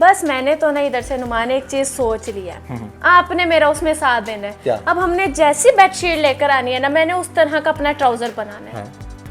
बस मैंने तो ना इधर से नुमान एक चीज सोच ली है, आपने मेरा उसमें साथ देना है। क्या? अब हमने जैसी बेडशीट लेकर आनी है ना, मैंने उस तरह का अपना ट्राउजर बनाना है।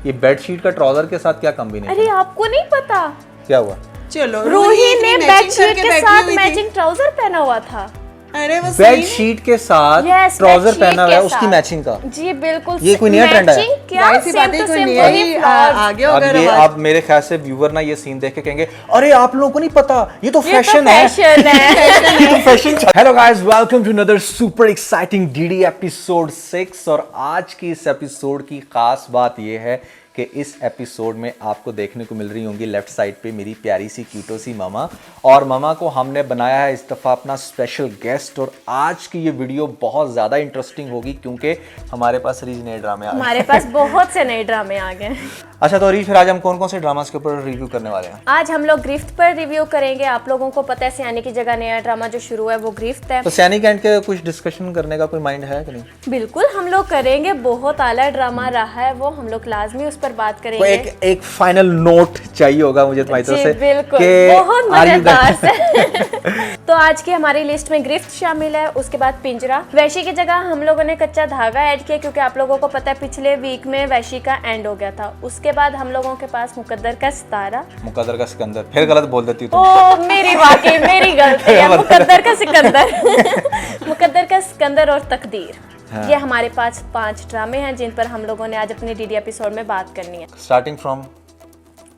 ये बेडशीट का ट्राउजर के साथ क्या कॉम्बिनेशन? अरे आपको नहीं पता, क्या हुआ? चलो रूही ने बेडशीट के साथ मैचिंग ट्राउजर पहना हुआ था। अरे वो बेडशीट के साथ Yes, ट्राउजर बेडशीट पहना हुआ के है, उसकी साथ। मैचिंग का। जी बिल्कुल। ये कोई नया ट्रेंड है? मैचिंग क्या, जाहिर सी बात सेम है, टू कोई सेम नया वही ही फ्लावर्स। आगे अब अगर ये आवाज- अब मेरे ख्याल से व्यूअर ना ये सीन देख के कहेंगे अरे आप लोगों को नहीं पता ये तो ये तो फैशन है। फैशन है। ये तो fashion. Hello guys, welcome to another super exciting DD episode 6। और आज की इस एपिसोड की खास बात ये है कि इस एपिसोड में आपको देखने को मिल रही होंगी लेफ्ट साइड पे मेरी प्यारी सी क्यूटो सी मामा। और मामा को हमने बनाया है इस दफ़ा अपना स्पेशल गेस्ट। और आज की ये वीडियो बहुत ज़्यादा इंटरेस्टिंग होगी क्योंकि हमारे पास रीज नए ड्रामे आ गए। हमारे पास बहुत से नए ड्रामे आ गए। अच्छा तो रीज, फिर आज हम कौन कौन से ड्रामास के ऊपर रिव्यू करने वाले हैं? आज हम लोग गिरफ्त पर रिव्यू करेंगे। आप लोगों को पता है सियानी की जगह नया ड्रामा जो शुरू है वो गिरफ्त है। तो सैनी कैंट के कुछ डिस्कशन करने का कोई माइंड है कि नहीं? बिल्कुल हम लोग करेंगे, बहुत आला ड्रामा रहा है वो, हम लोग लाजमी उस पर बात तो करेंगे। एक फाइनल नोट चाहिए होगा मुझे तुम्हारी तरफ जी से बिल्कुल, कि बहुत are you मजेदार guys- से। तो आज की हमारी लिस्ट में गिरफ्त शामिल है, उसके बाद पिंजरा। वैशी की जगह हम लोगों ने कच्चा धागा ऐड किया क्योंकि आप लोगों को पता है पिछले वीक में वैशी का एंड हो गया था। उसके बाद हम लोगों के पास मुकद्दर का सितारा। मुकद्दर का सिकंदर, फिर गलत बोल देती हूँ ओ मेरी वाकई मेरी गलती है। मुकद्दर का सिकंदर। मुकद्दर का सिकंदर और तकदीर। हाँ। ये हमारे पास 5 ड्रामे हैं जिन पर हम लोगों ने आज अपने डीडी एपिसोड में बात करनी है। स्टार्टिंग फ्रॉम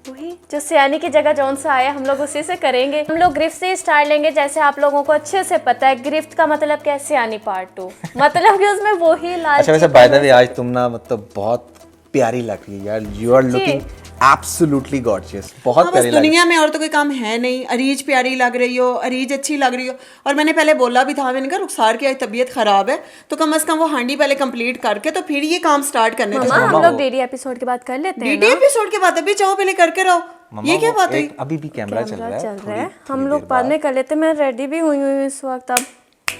वही जो सियानी की जगह जौन सा आया हम लोग उसी से करेंगे। हम लोग गिरफ्त से स्टार्ट लेंगे। जैसे आप लोगों को अच्छे से पता है गिरफ्त का मतलब क्या है, सियानी पार्ट 2 मतलब कि उसमें वही लाल। अच्छा वैसे बाय द वे आज तुम ना मतलब बहुत प्यारी लग रही है यार। You are looking absolutely gorgeous, बहुत हाँ, बस प्यारी लग रही है। दुनिया में और तो कोई काम है नहीं। अरीज प्यारी लग रही हो, अरीज अच्छी लग रही हो। और मैंने पहले बोला भी था, मैंने कहा रुखसार की आज तबीयत खराब है तो कम से कम वो हांडी पहले कंप्लीट करके तो फिर ये काम स्टार्ट करने मामा थे। हम लोग डीडी एपिसोड की बात कर लेते हैं डीडी एपिसोड के बाद अभी चाहो पहले करके रहो। मम्मा, ये क्या वो बात हुई? एक अभी भी कैमरा चल रहा है, चल रहा है, थोड़ी हम लोग देर बाद में कर लेते हैं। मैं रेडी भी हुई हूँ इस वक्त। अब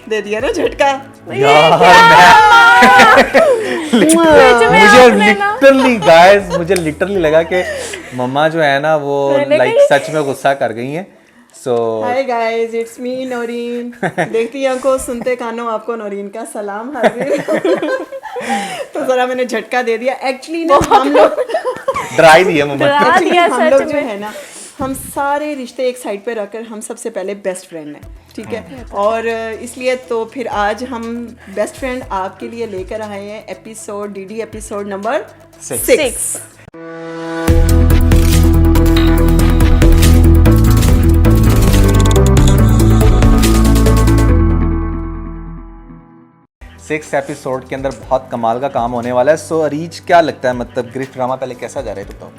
दे दिया ना झटका। मुझे लिटरली गाइस, मुझे लिटरली लगा कि मम्मा जो है ना वो मैंने लाइक कही- सच में गुस्सा कर गई हैं। So hi guys, it's me Naureen. देखती आंखों सुनते कानों, आपको नौरीन का सलाम हाजिर। तो जरा मैंने झटका दे दिया। एक्चुअली ना हम लोग ड्राई दी है मम्मा। डरा Actually, दिया हम लोग सच जो में। है ना, हम सारे रिश्ते एक साइड पे रखकर हम सबसे पहले बेस्ट फ्रेंड हैं, ठीक है। और इसलिए तो फिर आज हम बेस्ट फ्रेंड आपके लिए लेकर आए हैं episode, DD episode number 6। Six episode के अंदर बहुत कमाल का काम होने वाला है। सो अरीज क्या लगता है, मतलब गिरफ्त ड्रामा पहले कैसा जा रहा है तो?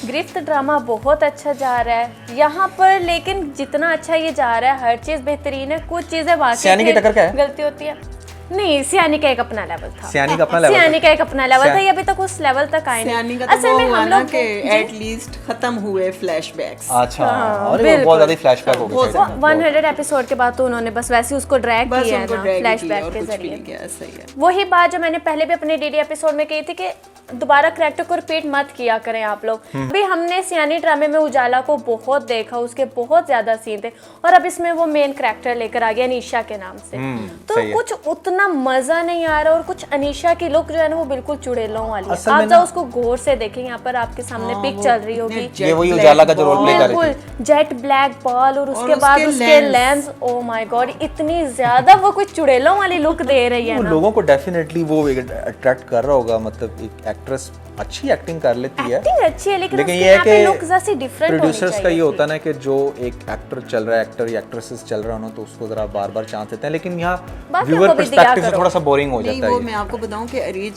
गिरफ्त ड्रामा बहुत अच्छा जा रहा है यहाँ पर, लेकिन जितना अच्छा ये जा रहा है हर चीज बेहतरीन है। कुछ चीजें वाकई सियानी की टक्कर क्या है? गलती होती है। नहीं, सियानी का एक अपना लेवल था। सियानी का अपना लेवल था? सियानी का एक अपना लेवल था, ये अभी तक उस लेवल तक आए सियानी नहीं। का तो वो हुआ हम ना लोग कि एटलीस्ट खत्म हुए फ्लैशबैक्स। अच्छा, हाँ, अरे वो बिल्कुल। बहुत ज्यादा फ्लैशबैक हो बहुत गया। 100 एपिसोड के बाद तो उन्होंने बस वैसे उसको ड्रैग बस किया है उनको ना, ड्रैग फ्लैशबैक और के कुछ भी जरिए। नहीं किया, सही है। वही बात जो मैंने पहले भी अपने डीडी एपिसोड में कही थी कि दोबारा कैरेक्टर को रिपीट मत किया करें आप लोग। अभी हमने सियानी ड्रामे में उजाला को बहुत देखा, उसके बहुत ज्यादा सीन थे, और अब इसमें वो मेन कैरेक्टर लेकर आ गया अनीशा के नाम से। तो सही है। कुछ उतना मजा नहीं आ रहा। और कुछ अनीशा की लुक जो है ना वो बिल्कुल चुड़ैलों वाली है। असल में आप ना- जाओ उसको गौर से देखें, यहाँ पर आपके सामने पिक चल रही होगी। ये वही उजाला का जो रोल प्ले कर रही बिल्कुल जेट ब्लैक बाल और उसके उसके बाद उसके lens. Lens. Oh my God, इतनी ज्यादा वो कुछ चुड़ैलों वाली लुक दे रही है वो ना। लोगों को डेफिनेटली वो अट्रैक्ट कर रहा होगा। मतलब एक एक्ट्रेस अच्छी एक्टिंग कर लेती है, एक्टिंग अच्छी है, लेकिन लेकिन उसके ये है यहाँ पे कि लुक जैसी डिफरेंट होनी प्रोड्यूसर्स का ये चाहिए होता है ना कि जो एक एक्टर चल रहा है, एक्टर या एक्ट्रेसेस चल रहा हो ना, तो उसको जरा बार बार चांस देते हैं। लेकिन यहाँ बाकियों व्यूअर को भी दिया पर्सपेक्टिव से करो। थोड़ा सा बोरिंग हो नहीं, जाता वो है मैं ये। आपको बताऊं कि Areej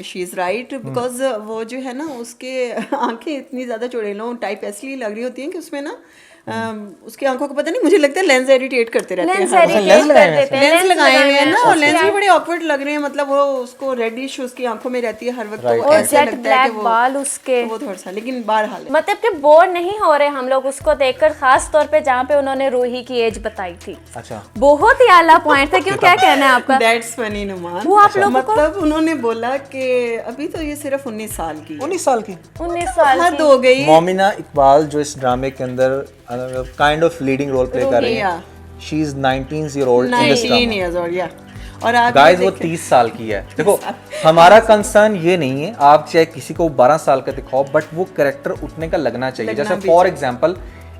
she is right, because वो जो है ना उसके आंखें इतनी ज़्यादा चुड़ैलों टाइप इसलिए लग रही होती हैं कि उसमें ना उसकी आंखों को पता नहीं, मुझे लगता है लेंस इरिटेट करते रहते हैं। लेंस हर इरिटेट लेंस लगाए कर हुए हैं देते हैं, लेंस लगाए हुए हैं ना, और उसके लेंस भी बड़े ऑकवर्ड लग रहे हैं। मतलब वो उसको रेडिश उसकी आंखों में रहती है हर वक्त, तो Right, वो right. ऐसे जेट लगता है कि ब्लैक वो बाल उसके। वो थोड़ा सा, लेकिन बहरहाल है। मतलब कि बोर नहीं हो रहे हम लोग उसको देखकर, खास तौर पे जहाँ पे उन्होंने रूही की एज बताई थी। अच्छा, बहुत ही आला पॉइंट था। क्यों, क्या कहना है आपका? That's funny Numan. वो आप लोगों को- मतलब उन्होंने बोला कि अभी तो ये सिर्फ 19 साल की है। 19 साल की 19 साल हद की। हो गई। मोमिना इकबाल जो इस ड्रामे के अंदर kind of leading role play कर रही है। She is 19 year old in this 19 years old, yeah. और आप गाइस वो 30 साल की है। देखो हमारा कंसर्न ये नहीं है आप चाहे किसी को 12 साल का दिखाओ, बट वो कैरेक्टर उतने का लगना चाहिए। जैसे फॉर एग्जांपल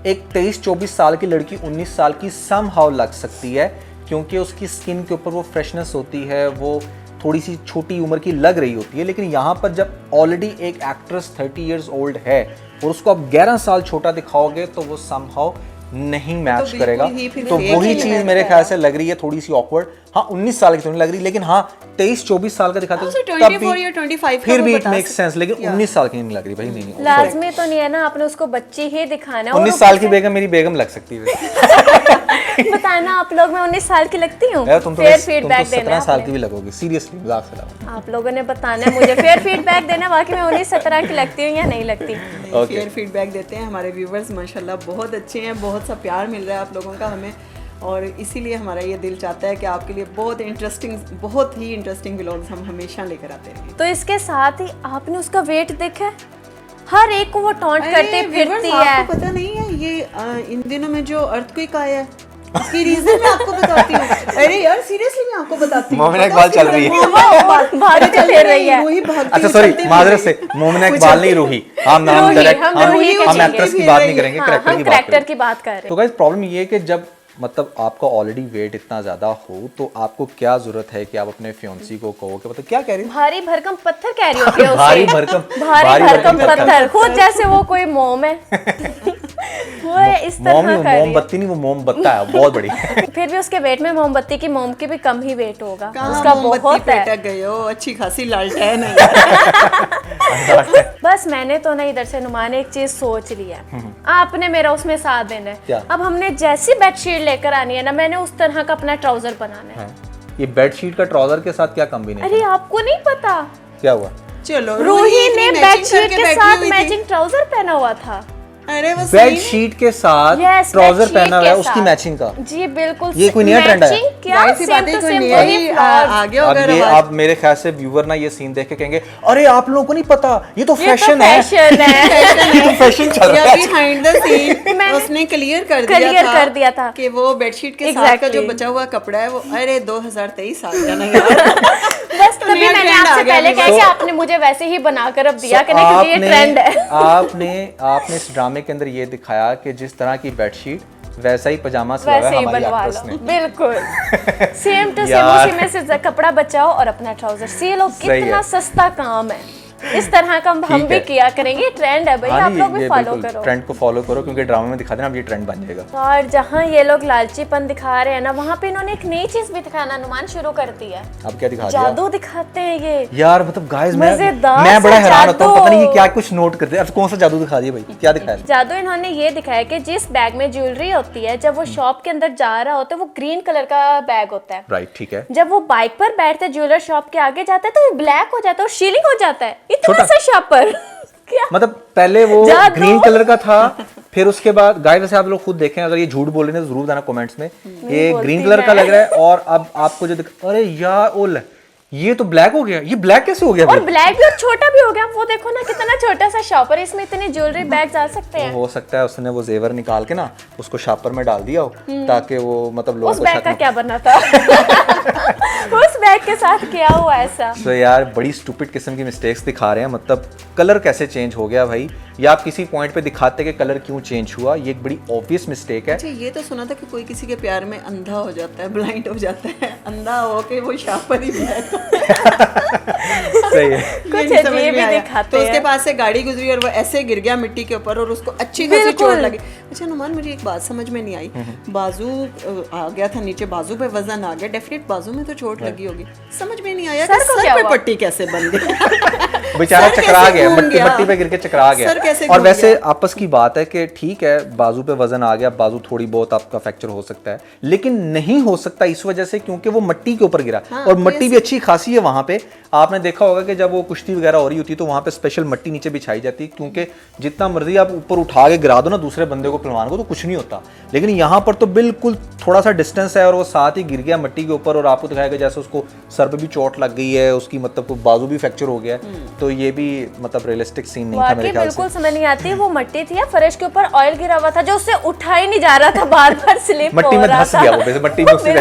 एक 23-24 साल की लड़की 19 साल की समहाउ लग सकती है, क्योंकि उसकी स्किन के ऊपर वो फ्रेशनेस होती है, वो थोड़ी सी छोटी उम्र की लग रही होती है। लेकिन यहाँ पर जब ऑलरेडी एक एक्ट्रेस 30 इयर्स ओल्ड है और उसको आप 11 साल छोटा दिखाओगे तो वो समहाउ नहीं मैच करेगा। तो वही चीज मेरे ख्याल से लग रही है थोड़ी सी ऑकवर्ड। हाँ 19 साल की तो नहीं लग रही, लेकिन हाँ 23-24 साल का दिखाते हैं तब भी फिर भी इट मेक्स सेंस, लेकिन 19 साल की नहीं लग रही भाई। नहीं लाजमी तो नहीं है ना, आपने उसको बच्ची ही दिखाना है। 19 साल की बेगम मेरी बेगम लग सकती है। बताना आप लोग, मैं 19 साल की लगती हूँ? तुम तो फिर फीडबैक देना। 17 साल की भी लगोगी, सीरियसली मजाक से लगा। आप लोगों ने बताना है मुझे, फिर फीडबैक देना बाकी मैं 19-17 की लगती हूँ या नहीं लगती। फिर फीडबैक देते हैं। हमारे व्यूवर्स माशाल्लाह बहुत अच्छे हैं, बहुत सा प्यार मिल रहा है आप लोगों का हमें, और इसीलिए हमारा ये दिल चाहता है कि आपके लिए बहुत ही इंटरेस्टिंग व्लॉग्स हम हमेशा लेकर आते रहेंगे। तो इसके साथ ही आपने उसका वेट देखा है? हर एक को वो टॉन्ट करते फिरती है। आपको पता नहीं है ये इन दिनों में जो अर्थक्वेक आया है इसकी रीजन मैं आपको बताती हूँ। अरे यार सीरियसली मैं आपको बताती हूँ। मोमिना इकबाल चल रही है, भागते फिर रही है। अच्छा सॉरी माजरत से, मोमिना इकबाल नहीं रूही, हम नाम डायरेक्ट हम एक्ट्रेस की बात नहीं करेंगे, कैरेक्टर की बात कर रहे हैं। तो गाइस प्रॉब्लम ये है कि जब मतलब आपका ऑलरेडी वेट इतना ज्यादा हो तो आपको क्या जरूरत है कि आप अपने फियोंसी को कहो कि मतलब क्या कह रही है? भारी भरकम पत्थर कह रही होती है उसे। भारी भरकम पत्थर, खुद जैसे वो कोई मोम है। वो इस तरह का मोमबत्ती नहीं, वो मोमबत्ता है बहुत बड़ी। फिर भी उसके वेट में मोमबत्ती की मोम की भी कम ही वेट होगा। उसका बहुत है। गए हो अच्छी खासी लालटेन है। बस मैंने तो ना इधर से नुमान एक चीज सोच ली है, आपने मेरा उसमें साथ देना है। अब हमने जैसी बेडशीट लेकर आनी है ना, मैंने उस तरह का अपना ट्राउजर बनाना है। ये बेडशीट का ट्राउजर के साथ क्या कॉम्बिनेशन? अरे आपको नहीं पता क्या हुआ? चलो रूही ने बेडशीट के साथ मैचिंग ट्राउजर पहना हुआ था। अरे वो बेडशीट के साथ ट्राउजर पहना हुआ है उसकी मैचिंग का। जी बिल्कुल, ये कोई नया ट्रेंड है क्या? आगे आप मेरे ख्याल से व्यूअर ना ये सीन देख के कहेंगे अरे आप लोगों को नहीं पता ये तो फैशन है। ये तो फैशन चल रहा है। बिहाइंड द सीन उसने क्लियर कर दिया था कि वो बेडशीट के साथ का जो बचा हुआ कपड़ा है वो अरे 2023 आ गया ना यार। बस तभी मैंने आपसे पहले कहा कि आपने मुझे वैसे ही बनाकर अब दिया कि नहीं, क्योंकि ये ट्रेंड है। आपने इस ड्रामे के अंदर ये दिखाया कि जिस तरह की बेडशीट वैसा ही पजामा सिलवाया हमारी एक्ट्रेस ने। बिल्कुल सेम टू सेम, उसी में से कपड़ा बचाओ और अपना ट्राउजर सी लो। कितना सस्ता काम है, इस तरह का हम भी किया करेंगे। ट्रेंड है भाई, आप लोग भी फॉलो करो, ट्रेंड को फॉलो करो, क्योंकि ड्रामे में दिखा देना अब ये ट्रेंड बन जाएगा। और जहाँ ये लोग लालचीपन दिखा रहे हैं ना, वहाँ पे इन्होंने एक नई चीज भी दिखाना अनुमान शुरू कर दी है। अब क्या दिखा दिया? जादू दिखाते हैं ये यार। मतलब गाइस मैं बड़ा हैरान होता हूँ, पता नहीं ये क्या कुछ नोट करते हैं। अब कौन सा जादू दिखा दिया भाई? क्या दिखाया? जादू इन्होंने ये दिखाया कि जिस बैग में ज्वेलरी होती है, जब वो शॉप के अंदर जा रहा होता है, वो ग्रीन कलर का बैग होता है। राइट, ठीक है। जब वो बाइक पर बैठते ज्वेलर शॉप के आगे जाता है तो वो ब्लैक हो जाता है और शीलिंग हो जाता है। इतना सा शॉप पर क्या? मतलब पहले वो ग्रीन कलर का था, फिर उसके बाद गाइस वैसे आप लोग खुद देखें, अगर ये झूठ बोल रहे हैं तो जरूर बताना कमेंट्स में। ये ग्रीन कलर का लग रहा है और अब आपको जो अरे यार ओल ये तो ब्लैक हो गया। ये ब्लैक कैसे हो गया? और ब्लैक भी और छोटा भी हो गया। वो देखो ना कितना छोटा सा शॉपर, इसमें इतनी ज्वेलरी बैग डाल सकते हैं। हो सकता है उसने वो जेवर निकाल के ना उसको शॉपर में डाल दिया हो ताकि वो मतलब लोगों को उस बैग का क्या बनना था? उस बैग के साथ क्या हुआ ऐसा? तो यार बड़ी स्टूपिड किस्म की मिस्टेक्स दिखा रहे हैं। मतलब कलर कैसे चेंज हो गया भाई, या आप किसी पॉइंट पे दिखाते कि कलर क्यों चेंज हुआ, ये एक बड़ी ऑब्वियस मिस्टेक है। अच्छा ये तो सुना था कि कोई किसी के प्यार में अंधा हो जाता है, ब्लाइंड हो जाता है, अंधा हो के वो शॉपर ही सही है। कुछ अजीब ही दिखाते हैं। तो उसके पास से गाड़ी गुजरी और वो ऐसे गिर गया मिट्टी के ऊपर और उसको अच्छी खासी चोट लगी। अच्छा नुमान मुझे एक बात समझ में नहीं आई, बाजू आ गया था नीचे, बाजू पे वजन आ गया, डेफिनेट बाजू में तो चोट लगी होगी। समझ में नहीं आया कि सर पे पट्टी कैसे बन गई। बेचारा चकरा गया, मट्टी पे गिर के चकरा गया। और वैसे आपस की बात है कि ठीक है बाजू पे वजन आ गया, बाजू थोड़ी बहुत आपका फ्रैक्चर हो सकता है, लेकिन नहीं हो सकता इस वजह से क्योंकि वो मिट्टी के ऊपर गिरा। और मिट्टी भी अच्छी खासी है वहां पे। आपने देखा होगा कि जब वो कुश्ती वगैरह हो रही होती है तो वहां पे स्पेशल मिट्टी नीचे बिछाई जाती है, क्योंकि जितना मर्जी आप ऊपर उठा के गिरा दो ना दूसरे बंदे को, पहलवान को, तो कुछ नहीं होता। लेकिन यहाँ पर तो बिल्कुल थोड़ा सा डिस्टेंस है और वो साथ ही गिर गया मिट्टी के ऊपर और आपको दिखाएगा जैसे उसको सर पे भी चोट लग गई है, उसकी मतलब को बाजू भी फ्रैक्चर हो गया है। तो ये भी मतलब रियलिस्टिक सीन नहीं था मेरे ख्याल से। बिल्कुल समझ नहीं आती, वो मिट्टी थी या फर्श के ऊपर ऑयल गिरा हुआ था जो उससे उठा ही नहीं जा रहा था, बार बार स्लिप मट्टी में धंस गया वो, वैसे मट्टी में उससे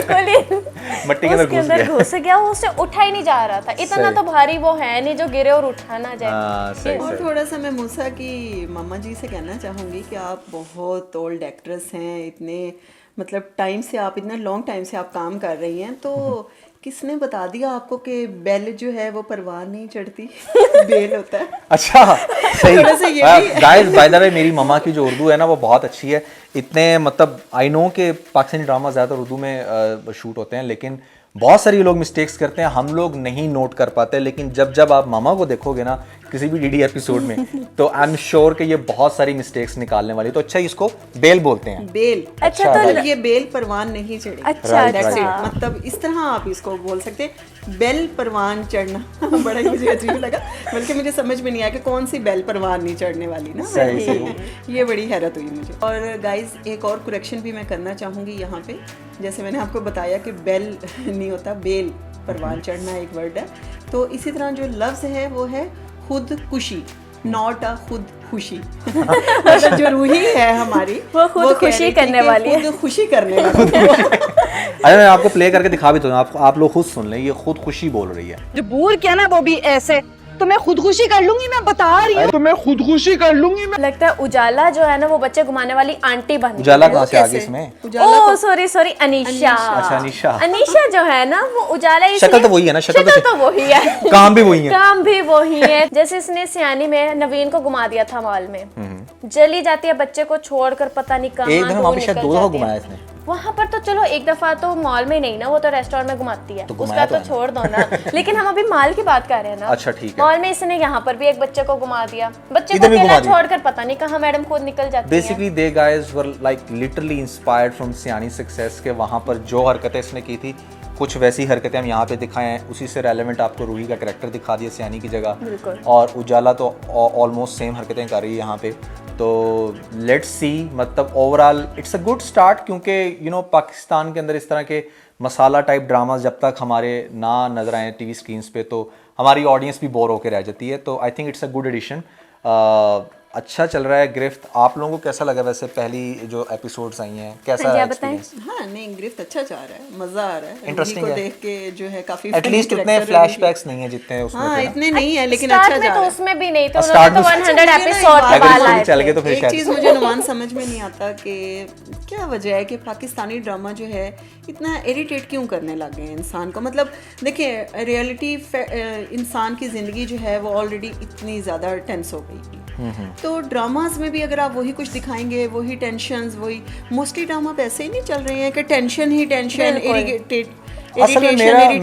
मट्टी के उसके अंदर अंदर घुस गया, वो उससे उठा ही नहीं जा रहा था। इतना तो भारी वो है नहीं जो गिरे और उठा ना जाए। और थोड़ा सा मैं मूसा की मम्मा जी से कहना चाहूँगी कि आप बहुत ओल्ड एक्ट्रेस हैं, इतने मतलब टाइम से आप इतना लॉन्ग टाइम से आप काम कर रही हैं, तो किसने बता दिया आपको कि बेल जो है वो परवान नहीं चढ़ती बेल होता है। अच्छा सही। थोड़ा सा ये भी गाइस बाय द वे मेरी मम्मा की जो उर्दू है ना वो बहुत अच्छी है। इतने मतलब आई नो कि पाकिस्तानी ड्रामा ज़्यादातर उर्दू में शूट होते हैं, लेकिन बहुत सारे लोग मिस्टेक्स करते हैं, हम लोग नहीं नोट कर पाते। लेकिन जब आप मामा को देखोगे ना किसी भी डीडी एपिसोड में तो आई एम श्योर कि ये बहुत सारी मिस्टेक्स निकालने वाली। तो अच्छा इसको बेल बोलते हैं। बेल। अच्छा, तो मतलब ये बेल परवान नहीं चढ़ी। अच्छा, That's it। अच्छा। मतलब इस तरह आप इसको बोल सकते हैं, बेल परवान चढ़ना बड़ा ही मुझे अजीब लगा, बल्कि मुझे समझ में नहीं आया कि कौन सी बेल परवान नहीं चढ़ने वाली ना। सही। ये बड़ी हैरत हुई मुझे। और गाइस एक और करेक्शन भी मैं करना चाहूँगी यहाँ पे, जैसे मैंने आपको बताया कि बेल नहीं होता, बेल परवान चढ़ना एक वर्ड है। तो इसी तरह जो लफ्ज़ है वो है खुद खुशी, नॉट अ खुद खुशी। मतलब जो रूही है हमारी वो खुद खुशी करने वाली है, खुद खुशी करने वाली है। अरे मैं आपको प्ले करके दिखा भी दूँ, आप लोग खुद सुन लें, ये खुद खुशी बोल रही है। मजबूर क्या ना वो भी ऐसे, तो मैं खुदकुशी कर लूंगी, मैं बता रही हूँ, तो मैं खुदकुशी कर लूंगी। लगता है उजाला जो है ना वो बच्चे घुमाने वाली आंटी बन गई। उजाला कहाँ से आ गई इसमें? Oh sorry Anisha. अच्छा अनीशा। अनीशा जो है ना वो उजाला शक्ल तो वही है ना, शक्ल तो वही है, काम भी वही है। काम भी वही है। जैसे इसने सियानी में नवीन को घुमा दिया था मॉल में, जली जाती है बच्चे को छोड़कर पता नहीं कहाँ। एक दिन वहाँ पे शायद 2 दफा घुमाया इसने। वहाँ पर तो चलो एक दफा तो मॉल में नहीं ना, वो तो रेस्टोरेंट में घुमाती है, तो उसका तो छोड़ दो ना। लेकिन हम अभी मॉल की बात कर रहे हैं ना। अच्छा ठीक है। मॉल में इसने यहाँ पर भी एक बच्चे को घुमा दिया, बच्चे को इधर भी अकेला घुमा दिया। छोड़कर पता नहीं कहाँ मैडम खुद निकल जाती है। Basically they guys were like literally inspired from सियानी सक्सेस के। वहाँ पर जो हरकतें इसने की थी कुछ वैसी हरकतें हम यहाँ पे दिखाए हैं, उसी से रेलेवेंट आपको रूही का कैरेक्टर दिखा दिया सियानी की जगह, और उजाला तो ऑलमोस्ट सेम हरकतें कर रही है यहाँ पे। तो लेट्स सी, मतलब overall it's a good start, क्योंकि यू नो पाकिस्तान के अंदर इस तरह के मसाला टाइप ड्रामास जब तक हमारे ना नजर आए टीवी स्क्रीन्स पे तो हमारी ऑडियंस भी बोर होकर रह जाती है। तो I think it's a good addition. अच्छा चल रहा है गिरफ्त। आप लोगों को कैसा लगा वैसे पहली जो एपिसोड्स आई हैं, कैसा रहा एक्सपीरियंस? हाँ नहीं, गिरफ्त अच्छा जा रहा है, मजा आ रहा है। Interesting रूही को है। देख के जो है काफी एटलीस्ट उतने फ्लैशबैक्स नहीं है जितने उसमें हाँ थे ना। इतने नहीं है, लेकिन स्टार्ट अच्छा में जा तो रहा है। उसमें भी नहीं थे, स्टार्ट उन्होंने तो में 100 एपिसोड अगर दबा स्टोरी लाए चल थे। गए तो फिर एक शायद चीज़ मुझे नुमान समझ में नहीं आता कि क्या वजह है कि पाकिस्तानी ड्रामा जो है इतना इरिटेट क्यों करने लग गए हैं इंसान को। मतलब देखिए रियलिटी इंसान की ज़िंदगी जो है वो ऑलरेडी इतनी ज़्यादा टेंस हो गई है, तो ड्रामास में भी अगर आप वही कुछ दिखाएंगे, वही टेंशन्स, वही मोस्टली ड्रामा ऐसे ही नहीं चल रहे हैं कि टेंशन ही टेंशन, असल में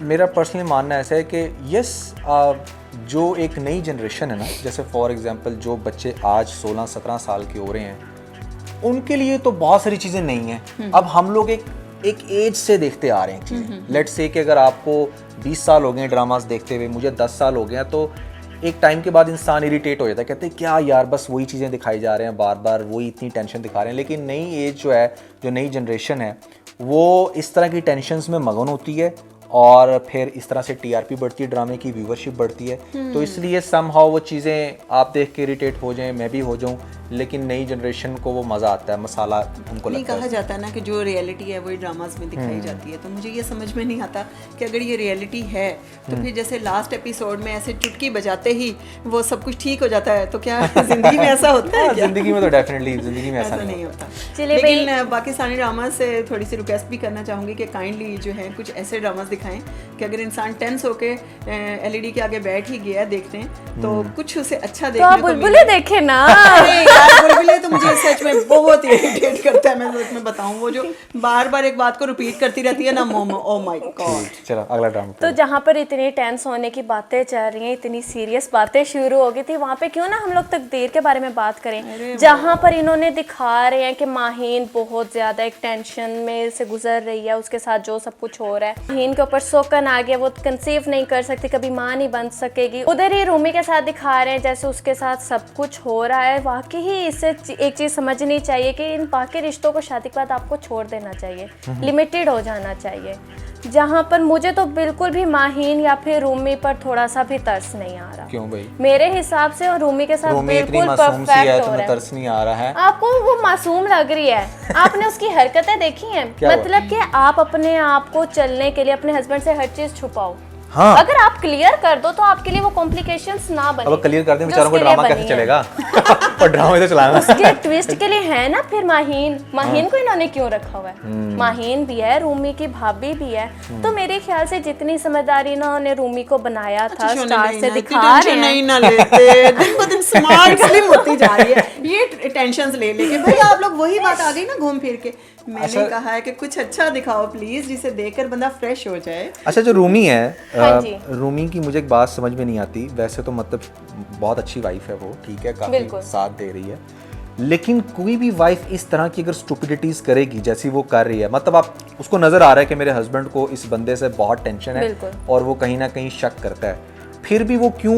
मेरा पर्सनली मानना ऐसा है कि यस जो एक नई जनरेशन है ना, जैसे फॉर एग्जांपल जो बच्चे आज 16-17 साल के हो रहे हैं उनके लिए तो बहुत सारी चीज़ें नहीं हैं। अब हम लोग एक एज से देखते आ रहे हैं चीज़ें। लेट्स से कि अगर आपको 20 साल हो गए ड्रामास देखते हुए, मुझे 10 साल हो गए हैं, तो एक टाइम के बाद इंसान इरिटेट हो जाता है, कहते हैं क्या यार बस वही चीज़ें दिखाई जा रहे हैं बार बार, वही इतनी टेंशन दिखा रहे हैं। लेकिन नई एज जो है, जो नई जनरेशन है, वो इस तरह की टेंशन्स में मगन होती है और फिर इस तरह से टीआरपी बढ़ती है, ड्रामे की व्यूवरशिप बढ़ती है। तो इसलिए समहाउ वो चीज़ें आप देख के इरिटेट हो जाएं, मैं भी हो जाऊं, लेकिन नई जनरेशन को वो मज़ा आता है, मसाला उनको नहीं लगता है। कहा जाता है ना कि जो रियलिटी है वही ड्रामास में दिखाई जाती है। तो मुझे ये समझ में नहीं आता कि अगर ये रियलिटी है तो फिर जैसे लास्ट एपिसोड में ऐसे चुटकी बजाते ही वो सब कुछ ठीक हो जाता है, तो क्या जिंदगी में ऐसा होता है? क्या जिंदगी में तो डेफिनेटली जिंदगी में ऐसा ऐसा नहीं नहीं होता। होता। चलिए लेकिन पाकिस्तानी ड्रामा से थोड़ी सी रिक्वेस्ट भी करना चाहूँगी कि काइंडली जो है कुछ ऐसे ड्रामास दिखाएं कि अगर इंसान टेंस होके एलईडी के आगे बैठ ही गया देखने तो कुछ उसे अच्छा तो देखने आप को बुलबुलें देखे ना। अरे यार बुलबुले तो मुझे सच में बहुत इरिटेट करता है। मैं सच में बताऊं, वो जो बार बार एक बात को रिपीट करती रहती है ना, मोमो, ओह माय गॉड। चलो अगला ड्रामा। तो जहाँ पर इतनी टेंस होने की बातें चल रही हैं, इतनी सीरियस बातें शुरू हो गई थी, वहाँ पे क्यों ना हम लोग तकदीर के बारे में बात करें, जहाँ पर इन्होंने दिखा रहे हैं कि माहीन बहुत ज़्यादा एक टेंशन में से गुजर रही है, उसके साथ जो सब कुछ हो रहा है, माहीन के ऊपर सोकन आ गया, वो कंसीव नहीं कर सकती, कभी माँ नहीं बन सकेगी। उधर ही रूमी के साथ दिखा रहे हैं जैसे उसके साथ सब कुछ हो रहा है। वाकई ही इससे एक चीज़ समझनी चाहिए कि इन बाकी रिश्तों को शादी के बाद आपको छोड़ देना चाहिए, लिमिटेड हो जाना चाहिए। जहाँ पर मुझे तो बिल्कुल भी माहीन या फिर रूमी पर थोड़ा सा भी तरस नहीं आ रहा। क्यों भाई? मेरे हिसाब से और रूमी के साथ रूमी इतनी बिल्कुल मासूम सी है, परफेक्ट हो तुम्हें रहा है। तरस नहीं आ रहा है? आपको वो मासूम लग रही है, आपने उसकी हरकतें देखी हैं? क्या हुआ? मतलब कि आप अपने आप को चलने के लिए अपने हस्बैंड से हर चीज छुपाओ। हाँ। अगर आप क्लियर कर दो तो आपके लिए वो कॉम्प्लिकेशंस ना बने। अब क्लियर कर दें जो बेचारों को, उसके लिए ड्रामा कैसे बनी है। चलेगा? और ड्रामा तो चलाना। उसके ट्विस्ट के लिए है ना फिर माहीन को इन्होंने क्यों रखा हुआ है? माहीन भी है, रूमी की भाभी भी है, तो मेरे ख्याल से जितनी समझदारी इन्होंने रूमी को बनाया था स्टार्ट से दिखा रहे हैं। नहीं ना लेते, दिन ब दिन स्मार्ट स्लिम होती जा रही है ये टेंशन ले लेके। भाई आप लोग वही बात आ गई ना घूम फिर के। मैंने कहा है कि कुछ अच्छा दिखाओ प्लीज, जिसे देखकर बंदा फ्रेश हो जाए। अच्छा, जो रूमी है, हाँ जी। रूमी की मुझे एक बात समझ में नहीं आती। वैसे तो मतलब बहुत अच्छी वाइफ है वो, ठीक है, काफी बिल्कुल। साथ दे रही है, लेकिन कोई भी वाइफ इस तरह की अगर स्टुपिडिटीज करेगी जैसी वो कर रही है, मतलब आप उसको नजर आ रहा है कि मेरे हस्बैंड को इस बंदे से बहुत टेंशन है बिल्कुल। और वो कहीं ना कहीं शक करता है, फिर भी वो क्यों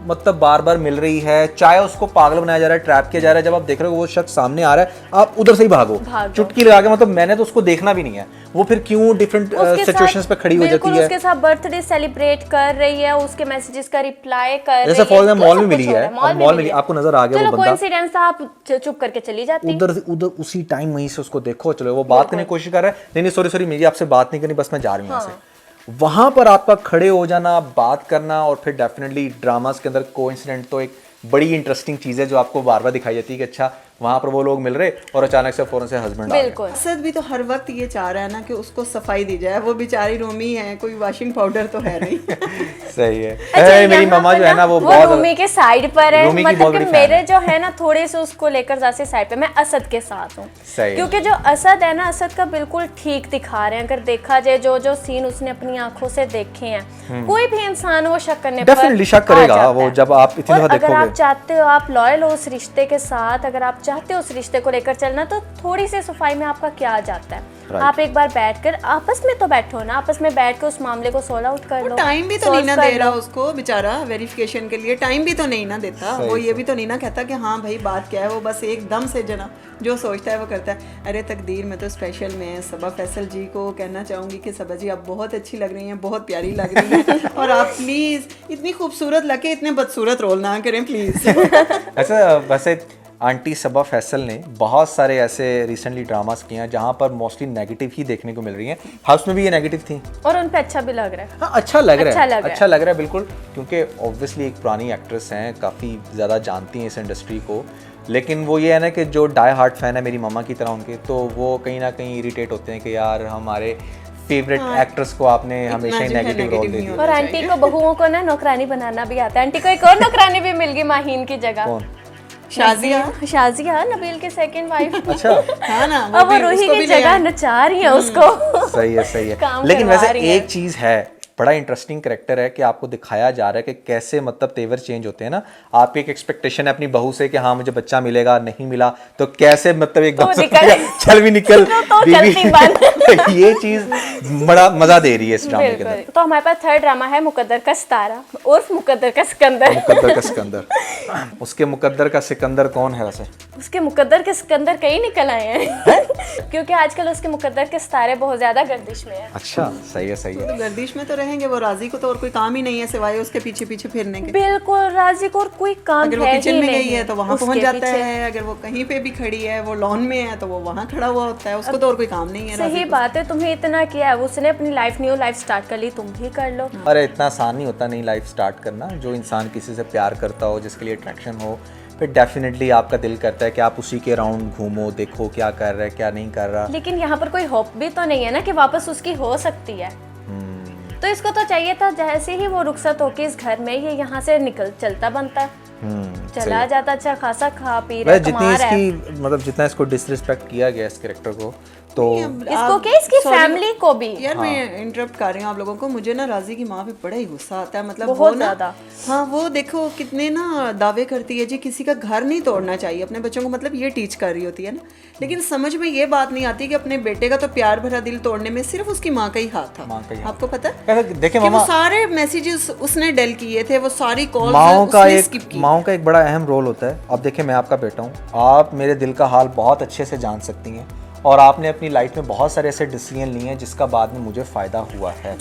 मतलब बार बार मिल रही है? चाहे उसको पागल बनाया जा रहा है, ट्रैप किया जा रहा है, जब आप देख रहे हो वो शख्स सामने आ रहा है, आप उधर से ही भागो। चुटकी लगा के, मतलब मैंने तो उसको देखना भी नहीं है, वो फिर क्यों डिफरेंट सिचुएशंस पे खड़ी हो जाती है? उसके साथ बर्थडे सेलिब्रेट कर रही है, उसके मैसेजेस का रिप्लाई कर रही है। जैसे फॉर एग्जांपल तो मॉल सब में मिली कुछ हो है, रहा मॉल अब में मॉल मिली में है। आपको नजर आ गया चलो वो बंदा, कोइंसिडेंस था, आप चुप करके चली जाती। उधर उसी टाइम वहीं से उसको देखो, चलो वो बात करने की कोशिश कर रहा है, नहीं सॉरी मेरी आपसे बात नहीं करनी, बस मैं जा रही हूँ यहाँ से। वहां पर आपका खड़े हो जाना, बात करना, और फिर डेफिनेटली ड्रामास के अंदर कोइंसिडेंट तो एक बड़ी इंटरेस्टिंग चीज है जो आपको बार बार दिखाई जाती है कि अच्छा वहां पर वो लोग मिल रहे और अचानक से फौरन से हस्बैंड आ गए। बिल्कुल। असद भी तो हर वक्त ये चाह रहा है ना कि उसको सफाई दी जाए। वो बेचारी रूमी है, कोई वॉशिंग पाउडर तो है नहीं। सही है। अच्छा, मेरी यहाँ मम्मा पर जो है ना वो बहुत रूमी के साइड पर है, रूमी की मतलब बहुत कि बड़ी fan मेरे है। जो है ना थोड़े से उसको लेकर जाते साइड पे, मैं असद के साथ हूँ। सही है। क्योंकि जो असद है ना, असद का बिल्कुल ठीक दिखा रहे हैं। अगर देखा जाए जो सीन उसने अपनी आंखों से देखे हैं, कोई भी इंसान वो शक करने पर डेफिनेटली शक आ करेगा जाता वो, है। जब आप इतनी और दफा अगर आप देखोगे। चाहते हो, आप लॉयल हो उस रिश्ते के साथ, अगर आप चाहते हो उस रिश्ते को लेकर चलना, तो थोड़ी सी सफाई में आपका क्या आ जाता है? आप एक बार बैठकर आपस में तो बैठो ना, आपस में बैठ के उस मामले को सॉल्व आउट कर लो। टाइम भी तो solve नहीं ना कर दे रहा लो। उसको बेचारा, वेरिफिकेशन के लिए टाइम भी तो नहीं ना देता। वो ये भी तो नहीं ना कहता कि हाँ भाई बात क्या है, वो बस एकदम से जना जो सोचता है वो करता है। अरे तकदीर में तो स्पेशल मैं सबा फैसल जी को कहना चाहूँगी कि सबा जी आप बहुत अच्छी लग रही हैं, बहुत प्यारी लग रही हैं, और आप प्लीज़ इतनी खूबसूरत लगे इतने बदसूरत रोल ना करें प्लीज़। ऐसा वैसे आंटी सबा फैसल ने बहुत सारे ऐसे रिसेंटली ड्रामास किए हैं जहाँ पर मोस्टली नेगेटिव ही देखने को मिल रही हैं। हाउस में भी ये नेगेटिव थी, और उन पे अच्छा भी लग रहा है। हाँ अच्छा लग रहा है, अच्छा अच्छा लग रहा है बिल्कुल, क्योंकि ऑब्वियसली एक पुरानी एक्ट्रेस हैं, काफ़ी ज़्यादा जानती हैं इस इंडस्ट्री को, लेकिन वो ये है ना कि जो डाई हार्ट फैन है मेरी मम्मा की तरह उनके, तो वो कहीं ना कहीं इरिटेट होते हैं कि यार हमारे फेवरेट एक्ट्रेस को आपने हमेशा ही जो है नेगेटिव रोल दे negative दिया। और आंटी को बहुओं को ना नौकरानी बनाना भी आता है। आंटी को एक और नौकरानी भी मिल गई माहीन की जगह। कौन? शाजिया नबील की सेकंड वाइफ। अच्छा। हाँ ना, अब वो भी- रूही उसको की भी ले जगह आए। नचा रही है उसको। सही है सही है। काम लेकिन करवा वैसे रही है। एक चीज है, बड़ा इंटरेस्टिंग कैरेक्टर है कि आपको दिखाया जा रहा है कि कैसे मतलब तेवर चेंज होते हैं ना। आपकी एक एक्सपेक्टेशन है अपनी बहू से कि हाँ मुझे बच्चा मिलेगा, नहीं मिला तो कैसे मतलब एकदम तो निकल चल भी निकल तो बीवी। चलती बंद। ये चीज बड़ा मजा दे रही है इस ड्रामे के अंदर। बिल्कुल। तो हमारे पास थर्ड ड्रामा है मुकद्दर का सितारा उर्फ मुकद्दर का सिकंदर। मुकद्दर का सिकंदर। उसके मुकद्दर का सिकंदर कौन है वैसे? उसके मुकद्दर के सिकंदर कई निकल आए हैं। क्योंकि आजकल उसके मुकद्दर के सितारे बहुत ज्यादा गर्दिश में है। अच्छा सही है सही है। तो गर्दिश में तो रहेंगे, वो राजी को तो और कोई काम ही नहीं है सिवाय उसके पीछे पीछे फिरने के। बिल्कुल, राजी को और कोई काम अगर वो है किचन ही में नहीं गई है तो वहां उसके पहुंच जाता पीछे। है, अगर वो कहीं पे भी खड़ी है, वो लॉन में है तो वो वहां खड़ा हुआ होता है, उसको तो और कोई काम नहीं है। सही बात है, तुम्हें इतना किया है, उसने अपनी न्यू लाइफ स्टार्ट कर ली, तुम भी कर लो। अरे इतना आसान नहीं होता नई लाइफ स्टार्ट करना। जो इंसान किसी से प्यार करता हो, जिसके लिए अट्रैक्शन हो, फिर डेफिनेटली आपका दिल करता है कि आप उसी के राउंड घूमो, देखो क्या कर रहा है क्या नहीं कर रहा। लेकिन यहाँ पर कोई होप भी तो नहीं है ना कि वापस उसकी हो सकती है। तो इसको तो चाहिए था जैसे ही वो रुखसत होके इस घर में ये यहाँ से निकल चलता बनता है। चला जाता, अच्छा खासा खा पी रहा है, जितनी कमा रहा है। इसकी मतलब जितना इसको डिसरिस्पेक्ट किया गया इस कैरेक्टर को, तो इसको क्या, इसकी फैमिली को भी। यार मैं इंटरप्ट कर रही हूँ आप लोगों को, मुझे ना राजी की माँ पे बड़ा ही गुस्सा आता है, मतलब बहुत वो ना ज्यादा। हाँ वो देखो कितने ना दावे करती है जी किसी का घर नहीं तोड़ना चाहिए अपने बच्चों को, मतलब ये टीच कर रही होती है ना, लेकिन समझ में ये बात नहीं आती कि अपने बेटे का तो प्यार भरा दिल तोड़ने में सिर्फ उसकी माँ का ही हाथ था। माँ का ही हाथ। आपको पता है देखिए कि वो मामा, सारे मैसेजेस उसने डेल किए थे, वो सारी कॉल माओ का उसने एक स्किप की। माओ का एक बड़ा अहम रोल होता है। अब देखिए मैं आपका बेटा हूँ, आप मेरे दिल का हाल बहुत अच्छे से जान सकती हैं, और आपने अपनी लाइफ में बहुत सारे ऐसे डिसीजन लिए हैं जिसका बाद में मुझे फ़ायदा हुआ है।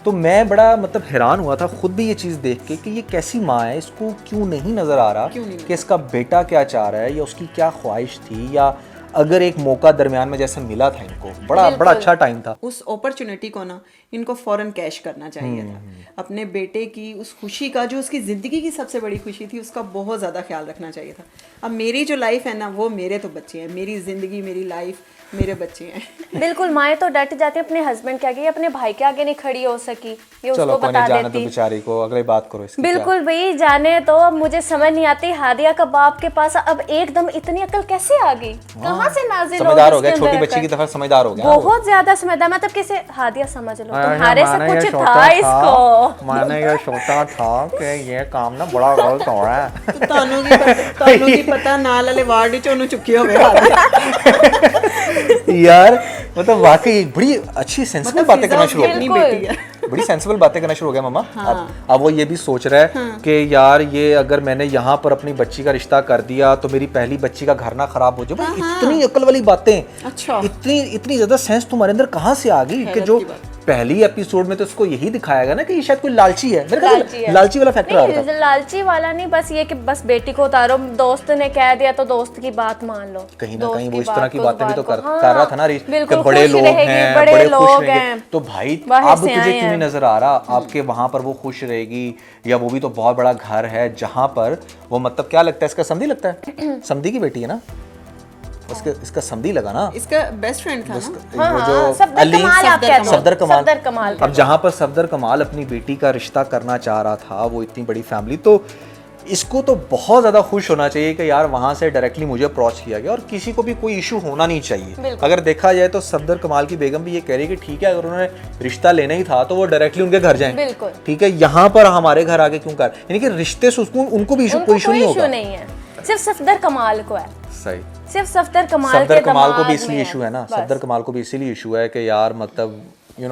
तो मैं बड़ा मतलब हैरान हुआ था खुद भी ये चीज़ देख के कि ये कैसी माँ है, इसको क्यों नहीं नज़र आ रहा कि इसका बेटा क्या चाह रहा है या उसकी क्या ख्वाहिश थी, या अगर एक मौका दरमियान में जैसे मिला था इनको, बड़ा अच्छा टाइम था। उस अपॉर्चुनिटी को ना इनको फौरन कैश करना चाहिए था। अपने बेटे की उस खुशी का, जो उसकी ज़िंदगी की सबसे बड़ी खुशी थी, उसका बहुत ज़्यादा ख्याल रखना चाहिए था। अब मेरी जो लाइफ है ना, वो मेरे तो बच्चे हैं, मेरी ज़िंदगी मेरी लाइफ मेरे बच्चे हैं। बिल्कुल, माएँ तो डट जाती है अपने हस्बैंड के आगे, अपने भाई के आगे नहीं खड़ी हो सकी, ये चलो उसको कोई बता नहीं, जाने दो देती। बेचारी को, अगली बात करो इसकी। बिल्कुल भाई, जाने तो। अब मुझे समझ नहीं आती हादिया का बाप के पास अब एकदम इतनी अकल कैसे आ गई, कहाँ से नाजिल समझदार हो इसके गया, छोटी अंदर बच्ची की अकल? तरह समझदार हो गया ना वो। बहुत ज्यादा समझदार, मतलब कैसे हादिया समझ लो, अरे तुम्हारे से मैंने ये कुछ सोचा था इसको। मैंने ये सोचा था कि ये काम ना बड़ा गलत हो रहा है। तो तानू की पता नाल वाले वार्ड च ओनू चुकी होवे यार मतलब वाकई बड़ी अच्छी सेंसिबल मतलब बातें करना फिजा शुरू हो अपनी गई, बेटी है। बड़ी सेंसिबल बातें करना शुरू हो गया मामा। अब वो ये भी सोच रहा है कि यार ये अगर मैंने यहाँ पर अपनी बच्ची का रिश्ता कर दिया तो मेरी पहली बच्ची का घर ना खराब हो जाए। भाई इतनी अकल वाली बातें, अच्छा। इतनी ज्यादा सेंस तुम्हारे अंदर कहाँ से आ गई कि जो पहली एपिसोड में तो उसको यही दिखाया गया ना कि ये शायद कोई लालची है। मेरे ख्याल लालची वाला फैक्टर आ रहा था। लालची वाला नहीं, बस ये कि बस बेटी को उतारो, दोस्त ने कह दिया तो दोस्त की बात मान लो। कहीं ना दोस्त कहीं की वो इस बात तरह की को, बातें भी तो बात को, कर रहा था ना, कि बिल्कुल, बड़े खुश लोग रहेगी, हैं, बड़े बड़े खुश लोग रहेंगे। हैं। तो भाई बाहर अब से तुझे आए क्यों नहीं हैं। नजर आ रहा आपके वहां पर वो खुश रहेगी, या वो भी तो बहुत बड़ा घर है जहां पर वो, मतलब क्या लगता है इसका समधी लगता है, समधी की बेटी है ना, उसके इसका समधी लगा ना, इसका बेस्ट फ्रेंड था ना। हाँ, वो हाँ, जो सफदर अली कमाल आप कहते हो। सफदर कमाल। सफदर कमाल अब जहां पर सफदर कमाल अपनी बेटी का रिश्ता करना चाह रहा था, वो इतनी बड़ी फैमिली, तो इसको तो बहुत ज़्यादा खुश होना चाहिए कि यार वहाँ से डायरेक्टली मुझे अप्रोच किया गया, और किसी को भी कोई इशू होना नहीं चाहिए। अगर देखा जाए तो सफदर कमाल की बेगम भी ये कह रही है कि ठीक है, अगर उन्होंने रिश्ता लेना ही था तो वो डायरेक्टली उनके घर जाएं। बिल्कुल। ठीक है, यहाँ पर हमारे घर आगे क्यों कर, यानी कि रिश्ते से उसको उनको भी कोई इशू नहीं होगा। नहीं है, सिर्फ सफदर कमाल को है। सही। सिर्फ सफदर कमाल सफदर के कमाल को दिमाग भी इसलिए में इशू है ना, बस। सफदर कमाल को भी इसीलिए इशू है कि यार मतलब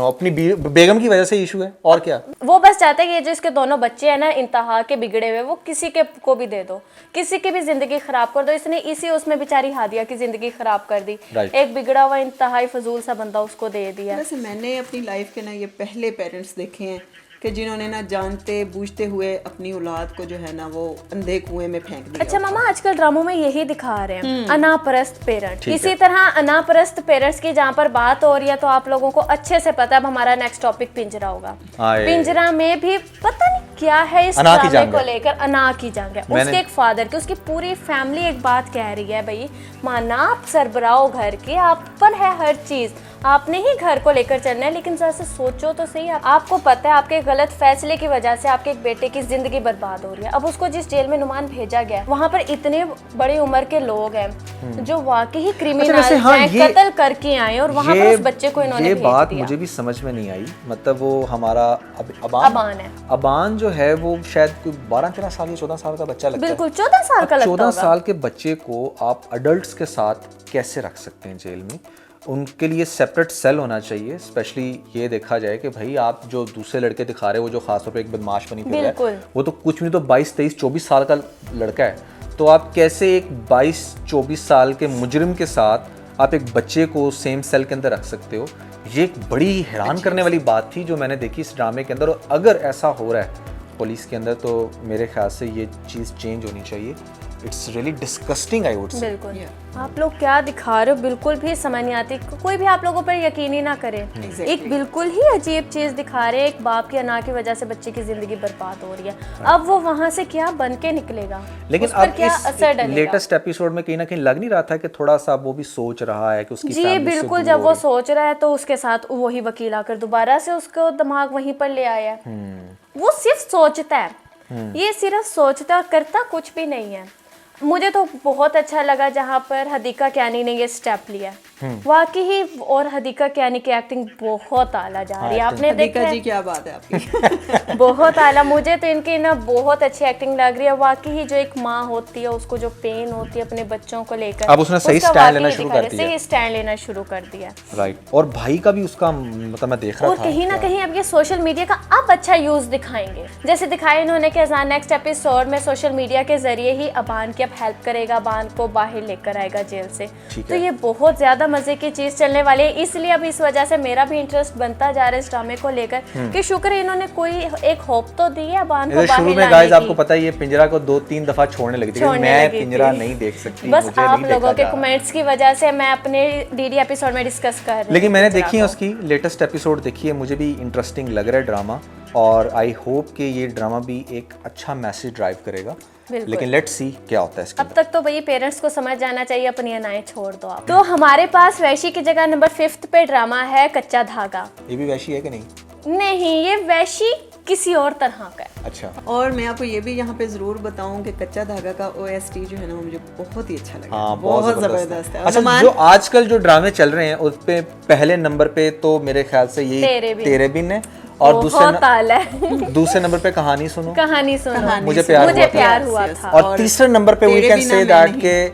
अपनी बेगम की वजह से इशू है, और क्या। वो बस चाहते हैं कि ये जो इसके दोनों बच्चे हैं ना इंतहा के बिगड़े हुए, वो किसी के को भी दे दो, किसी की भी जिंदगी खराब कर दो। इसने इसी उसमें बेचारी हादिया की जिंदगी खराब कर दी। एक बिगड़ा हुआ इंतहाई फजूल सा बंदा उसको दे दिया। वैसे मैंने अपनी लाइफ के ना ये पहले पेरेंट्स देखे हैं कि जिन्होंने ना जानते बूझते हुए अपनी औलाद को जो है ना वो अंधे कुएं में फेंक दिया। अच्छा मामा, आजकल ड्रामों में यही दिखा रहे हैं अनापरस्त पेरेंट। इसी तरह अनापरस्त पेरेंट्स की जहाँ पर बात हो रही है तो आप लोगों को अच्छे से पता है, अब हमारा नेक्स्ट टॉपिक पिंजरा होगा। पिंजरा में भी पता नहीं क्या है इस ड्रामे को लेकर, अना की जंग है। उसके एक फादर की, उसकी पूरी फैमिली एक बात कह रही है, भाई माना आप सरबराह घर के, आप पर है हर चीज, आपने ही घर को लेकर चलना है, लेकिन जरा से सोचो तो सही, आपको पता है आपके गलत फैसले की वजह से आपके एक बेटे की जिंदगी बर्बाद हो रही है। अब उसको जिस जेल में नुमान भेजा गया, वहाँ पर इतने बड़ी उम्र के लोग हैं जो वाकई क्रिमिनल हैं, कत्ल करके आए, और वहाँ पर उस बच्चे को इन्होंने ये भेज बात दिया। मुझे भी समझ में नहीं आई। मतलब वो हमारा अबान है, अबान जो है वो शायद कोई 12-13 साल या 14 साल का बच्चा लगता है। बिल्कुल 14 साल का लगता होगा। 14 साल के बच्चे को आप अडल्ट्स के साथ कैसे रख सकते हैं जेल में? उनके लिए सेपरेट सेल होना चाहिए। स्पेशली ये देखा जाए कि भाई आप जो दूसरे लड़के दिखा रहे हो, वो जो खासतौर पे एक बदमाश बनी फिर है, वो तो कुछ नहीं तो 22, 23, 24 साल का लड़का है। तो आप कैसे एक 22, 24 साल के मुजरिम के साथ आप एक बच्चे को सेम सेल के अंदर रख सकते हो? ये एक बड़ी हैरान करने वाली बात थी जो मैंने देखी इस ड्रामे के अंदर। और अगर ऐसा हो रहा है पुलिस के अंदर तो मेरे ख्याल से ये चीज़ चेंज होनी चाहिए। It's really disgusting I would say. बिल्कुल। आप लोग क्या दिखा रहे हो, बिल्कुल भी समझ नहीं आती। कोई भी आप लोगों पर यकीन ही ना करे। एक बिल्कुल ही अजीब चीज दिखा रहे हैं, एक बाप की अना की वजह से बच्चे की जिंदगी बर्बाद हो रही है। अब वो वहां से क्या बन के निकलेगा, लेकिन उस पर अब क्या असर डलेगा? लेटेस्ट एपिसोड में कहीं ना कहीं लग नहीं रहा था कि थोड़ा सा वो भी सोच रहा है कि उसकी जी फैमिली से बिल्कुल, दूर जब हो वो रही है। सोच रहा है तो उसके साथ वही वकील आकर दोबारा से उसको दिमाग वहीं पर ले आया। वो सिर्फ सोचता है, ये सिर्फ सोचता करता कुछ भी नहीं है। मुझे तो बहुत अच्छा लगा जहाँ पर हदीका कियानी ने ये स्टेप लिया, वाकई ही। और हदीका कियानी की एक्टिंग बहुत आला जा रही है, आपने देखा हदीका है? जी क्या बात है आपकी। बहुत आला, मुझे तो इनकी ना बहुत अच्छी एक्टिंग लग रही है। वाकई ही जो एक माँ होती है उसको जो पेन होती है अपने बच्चों को लेकर, अब उसने सही उसका स्टैंड वाकई लेना ही शुरू दिखा कर दिया, दिया। सही स्टैंड लेना शुरू कर दिया। राइट। और भाई का भी उसका मतलब मैं देख रहा और था कहीं ना कहीं अब ये सोशल मीडिया का अब अच्छा यूज दिखाएंगे, जैसे दिखाया इन्होंने कि अजान नेक्स्ट एपिसोड में सोशल मीडिया के जरिए ही अबान की अब हेल्प करेगा, अबान को बाहर लेकर आएगा जेल से। ठीक तो है। ये बहुत ज्यादा मजे की चीज चलने वाली है, इसलिए अब इस वजह से मेरा भी इंटरेस्ट बनता जा रहा है इस ड्रामे को लेकर कि शुक्र है इन्होंने कोई एक होप तो दी है अबान को इधर बाहर शुरू में लाने गाइस की। आपको पता है ये पिंजरा को 2-3 दफा छोड़ने लगी थी कि छोड़ने मैं लगी पिंजरा थी। नहीं देख सकती, बस मुझे आप नहीं लोगों देखा के जा रहा। कमेंट्स की वजह से मैं अपने डीडी एपिसोड में डिस्कस कर रही हूँ। लेकिन मैंने पिंजरा देखी है को। उसकी लेटेस्ट एपिसोड देखी है, मुझे भी इंटरेस्टिंग लग रहा है ड्रामा, और आई होप कि ये ड्रामा भी एक अच्छा मैसेज ड्राइव करेगा। बिल्कुल। लेकिन लेट्स सी क्या होता है इसके अब तक तो भाई पेरेंट्स को समझ जाना चाहिए, अपनी अनाएं छोड़ दो आप। तो हमारे पास वैशी की जगह नंबर 5 पे ड्रामा है कच्चा धागा। अंदर। ये भी वैसी है कि नहीं? नहीं, ये वैशी किसी और तरह का है। अच्छा। और मैं आपको ये भी यहाँ पे जरूर बताऊं कि कच्चा धागा का OST जो है ना वो मुझे बहुत ही अच्छा लगा। हाँ, बहुत जबरदस्त है। अच्छा, अनुमान- जो आजकल जो ड्रामे चल रहे हैं उस पे पहले नंबर पे तो मेरे ख्याल से ये तेरे बिन है, और बहुत आला है। दूसरे नंबर पे कहानी सुनो। कहानी सुनो, कहानी मुझे सुनो। प्यार हुआ था। और तीसरे नंबर पे वी तेरे कैन बिना से मैं दैट नहीं। के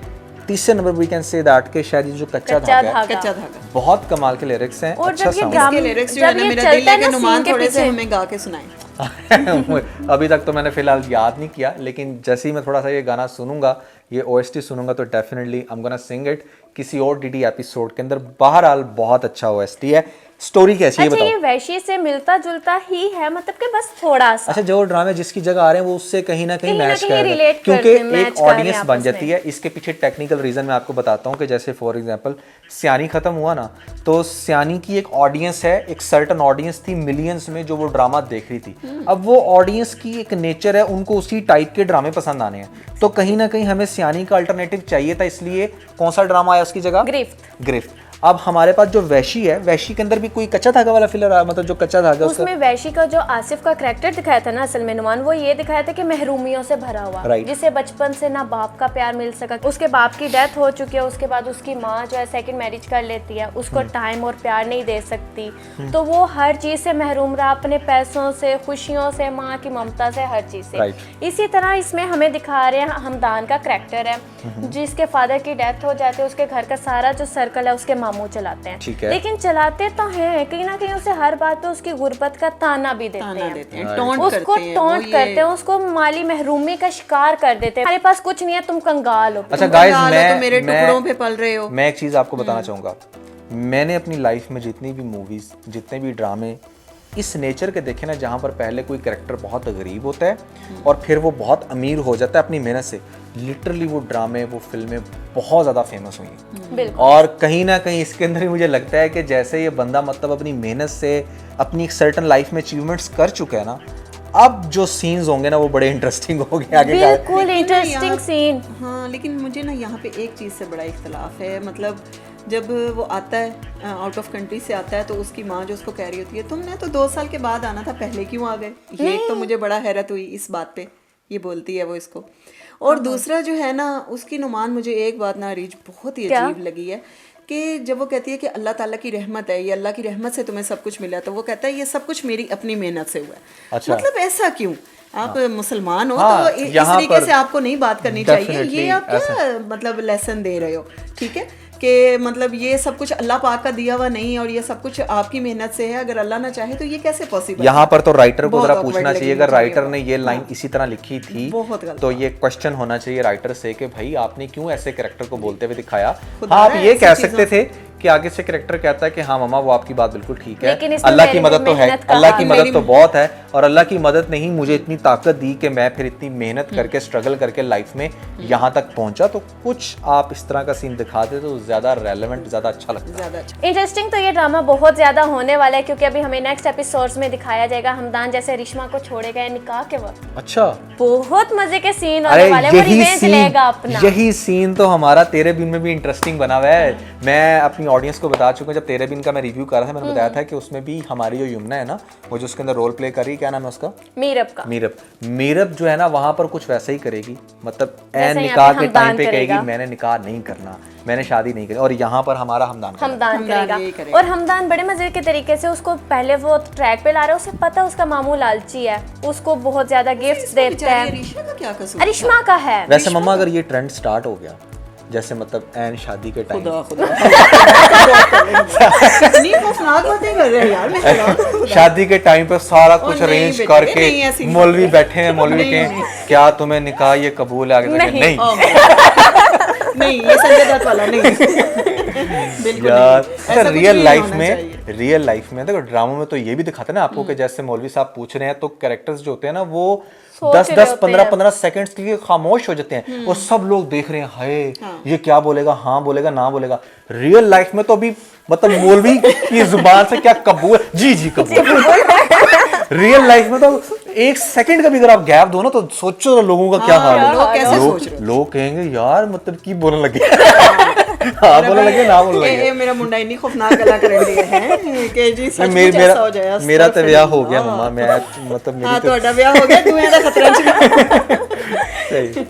तीसरे नंबर वी कैन से दैट के शायद ये जो कच्चा धागा है, कच्चा धागा बहुत कमाल के लिरिक्स हैं। और अच्छा जब ये sound ड्रामा- के लिरिक्स जो जब है ना ये मेरा चलता दिल है है कि ना नुमान सीन के थोड़े से पीछे। हमें गा के सुनाए। अभी तक तो मैंने फिलहाल याद नहीं किया, लेकिन जैसे ही मैं थोड़ा सा ये गाना सुनूंगा, ये OST सुनूंगा, तो definitely I am gonna sing it किसी और DD एपिसोड के अंदर। बहरहाल बहुत अच्छा OST है। स्टोरी कैसी है अच्छा, बताओ? ये वैशी से मिलता जुलता ही है, मतलब कि बस थोड़ा सा। अच्छा, जो ड्रामे जिसकी जगह आ रहे हैं वो उससे कहीं ना कहीं मैच कहीं कर रहे हैं, relate क्योंकि करते हैं, एक match कर रहे हैं ऑडियंस आपस बन में। जाती है। इसके पीछे टेक्निकल रीजन मैं आपको बताता हूँ कि जैसे फॉर एग्जांपल सियानी खत्म हुआ ना, तो सियानी की एक ऑडियंस है, एक सर्टन ऑडियंस थी मिलियंस में जो वो ड्रामा देख रही थी। अब वो ऑडियंस की एक नेचर है, उनको उसी टाइप के ड्रामे पसंद आने हैं, तो कहीं ना कहीं हमें सियानी का अल्टरनेटिव चाहिए था, इसलिए कौन सा ड्रामा आया उसकी जगह? गिरफ्त। अब हमारे पास जो वैशी है, वैशी के अंदर भी कोई कच्चा धागा वाला फिलर आया, मतलब जो कच्चा धागा उसमें वैशी का जो आसिफ का करैक्टर दिखाया था ना असल में नुमान, वो ये दिखाया था कि महरूमियों से भरा हुआ, Right. जिसे बचपन से ना बाप का प्यार मिल सका, उसके बाप की डेथ हो चुकी है, उसके बाद उसकी माँ जो है सेकंड मैरिज कर लेती है, उसको टाइम और प्यार नहीं दे सकती, तो वो हर चीज से महरूम रहा, अपने पैसों से, खुशियों से, माँ की ममता से, हर चीज से। Right. इसी तरह इसमें हमें दिखा रहे हैं हमदान का करैक्टर है, जिसके फादर की डेथ हो जाती है, उसके घर का सारा जो सर्कल है उसके मामू चलाते हैं। ठीक है। लेकिन चलाते तो हैं, कहीं ना कहीं उसे हर बात पे उसकी गुर्बत का ताना भी देते ताना हैं, देते हैं, टोंट उसको करते हैं, वो टोंट ये- करते हैं, उसको माली महरूमी का शिकार कर देते हैं। हमारे पास कुछ नहीं है, तुम कंगाल हो। अच्छा तुम गाइस, कंगाल हो तो मेरे मैं टुकड़ों पे पल रहे हो। मैं एक चीज़ आपको बताना चाहूँगा। मैंने अपनी लाइफ में जितनी भी मूवीज़, जितने भी ड्रामे इस नेचर के देखे ना, जहाँ पर पहले कोई कैरेक्टर बहुत गरीब होता है और फिर वो बहुत अमीर हो जाता है अपनी मेहनत से, लिटरली वो ड्रामे, वो फिल्में बहुत ज़्यादा फेमस हुई हैं। बिल्कुल। और कहीं ना कहीं इसके अंदर भी मुझे लगता है कि जैसे ये बंदा मतलब अपनी मेहनत से अपनी एक सर्टन लाइफ में अचीवमेंट्स कर चुका है ना, अब जो सीन्स होंगे ना वो बड़े इंटरेस्टिंग हो गए आगे का। बिल्कुल लेकिन इंटरेस्टिंग यहाँ- सीन। हाँ, लेकिन मुझे ना यहाँ पे एक चीज़ से बड़ा इख्तलाफ है। मतलब जब वो आता है आउट ऑफ कंट्री से आता है, तो उसकी माँ जो उसको कह रही होती है तुमने तो 2 साल के बाद आना था, पहले क्यों आ गए? ये एक तो मुझे बड़ा हैरत हुई इस बात पे, ये बोलती है वो इसको। और दूसरा जो है ना उसकी नुमान, मुझे एक बात ना रीच बहुत ही अजीब लगी है कि जब वो कहती है कि अल्लाह ताला की रहमत है, ये अल्लाह की रहमत से तुम्हें सब कुछ मिला, तो वो कहता है ये सब कुछ मेरी अपनी मेहनत से हुआ है। अच्छा। मतलब ऐसा क्यों? आप मुसलमान हो हाँ, तो इस यहाँ तरीके पर से आपको नहीं बात करनी चाहिए। definitely ये आप क्या मतलब लेसन दे रहे हो? ठीक है कि मतलब ये सब कुछ अल्लाह पाक का दिया हुआ नहीं और ये सब कुछ आपकी मेहनत से है, अगर अल्लाह ना चाहे तो ये कैसे पॉसिबल? यहाँ पर तो राइटर को बहुत जरा awkward पूछना लगी चाहिए, अगर मुझे राइटर ये ने ये बात। लाइन हाँ। इसी तरह लिखी थी बहुत गलत तो ये क्वेश्चन होना चाहिए राइटर से कि भाई आपने क्यों ऐसे कैरेक्टर को बोलते हुए दिखाया। खुदा हाँ, आप है ये ऐसी कह चीज़ों सकते थे कि आगे से कैरेक्टर कहता है कि हाँ मामा वो आपकी बात बिल्कुल ठीक है, लेकिन इसमें अल्लाह की मेरी मदद तो है, मेहनत का अल्लाह की हाथ- मदद तो बहुत है, और अल्लाह की मदद ने ही मुझे इतनी ताकत दी कि मैं फिर इतनी मेहनत करके स्ट्रगल करके लाइफ में यहाँ तक पहुंचा। तो कुछ आप इस तरह का सीन दिखाते तो ज्यादा रेलेवेंट, ज्यादा अच्छा लगता है। ज्यादा अच्छा। इंटरेस्टिंग तो ये ड्रामा बहुत ज्यादा होने वाला है, क्योंकि अभी हमें नेक्स्ट एपिसोड्स में दिखाया जाएगा हमदान जैसे रिश्मा को छोड़े गए निकाह के वक्त। अच्छा, बहुत मजे के सीन अरे होने वाले हैं, वो रिवेंज लेगा अपना। यही सीन तो हमारा तेरे बिन में भी इंटरेस्टिंग बना हुआ है। मैं अपनी ऑडियंस को बता चुका हूँ, जब तेरे बिन का मैं रिव्यू कर रहा था मैंने बताया था कि उसमें भी हमारी जो यमुना है ना, वो जो उसके अंदर रोल प्ले कर रही है, क्या नाम है उसका, मीरब जो है ना, वहां पर कुछ वैसे ही करेगी, मतलब एन निकाह के टाइम पे कहेगी मैंने निकाह नहीं करना, मैंने शादी नहीं करी, और यहाँ पर हमारा हमदान करेगा। और हमदान बड़े मजे के तरीके से उसको पहले वो ट्रैक पे ला रहा है, उसे पता है उसका मामू लालची है, उसको बहुत ज्यादा गिफ्ट्स देता है। अरिश्मा का क्या कसूर? अरिश्मा का है वैसे मम्मा, अगर ये ट्रेंड स्टार्ट हो गया जैसे मतलब एन शादी के टाइम, नहीं खौफनाक बातें कर रहे हैं यार, मैं हैरान। शादी के टाइम पे सारा कुछ नहीं अरेंज बेटे, करके नहीं, ऐसी नहीं मौलवी बैठे हैं, मौलवी नहीं, के नहीं। क्या तुम्हें निकाह ये कबूल है, आगे जाके नहीं नहीं, ये संजय दत्त वाला नहीं। बिल्कुल यार। नहीं। अच्छा, ऐसा कुछ रियल नहीं लाइफ होना में चाहिए। रियल लाइफ में देखो ड्रामों में तो ये भी दिखाते हैं ना आपको कि जैसे मौलवी साहब पूछ रहे हैं तो कैरेक्टर्स जो होते हैं ना वो सोच 10 रहे 10 होते 15 हैं। 15 सेकंड्स के लिए खामोश हो जाते हैं और सब लोग देख रहे हैं, हाय ये क्या बोलेगा, हाँ बोलेगा, ना बोलेगा। रियल लाइफ में तो अभी मतलब मौलवी की जुबान से क्या कबूल, जी जी कबूल। रियल लाइफ में तो एक सेकंड का भी अगर आप गैप दो ना तो सोचो लोगों का क्या हाल है। लोग कैसे सोच रहे हैं? लोग कहेंगे यार मतलब की बोलने लगे, हाँ बोलने लगे, ना बोलने लगे। ए मेरा मुंडा इतनी खौफनाक गला कर दिए हैं कि जी सच में ऐसा हो जाए। मेरा तो ब्याह हो गया मम्मा, मैं मतलब मेरी हाँ तो ਤੁਹਾਡਾ ਵਿਆਹ ਹੋ ਗਿਆ, ਤੂੰ ਇਹਦਾ ਖਤਰਾ ਚ सही।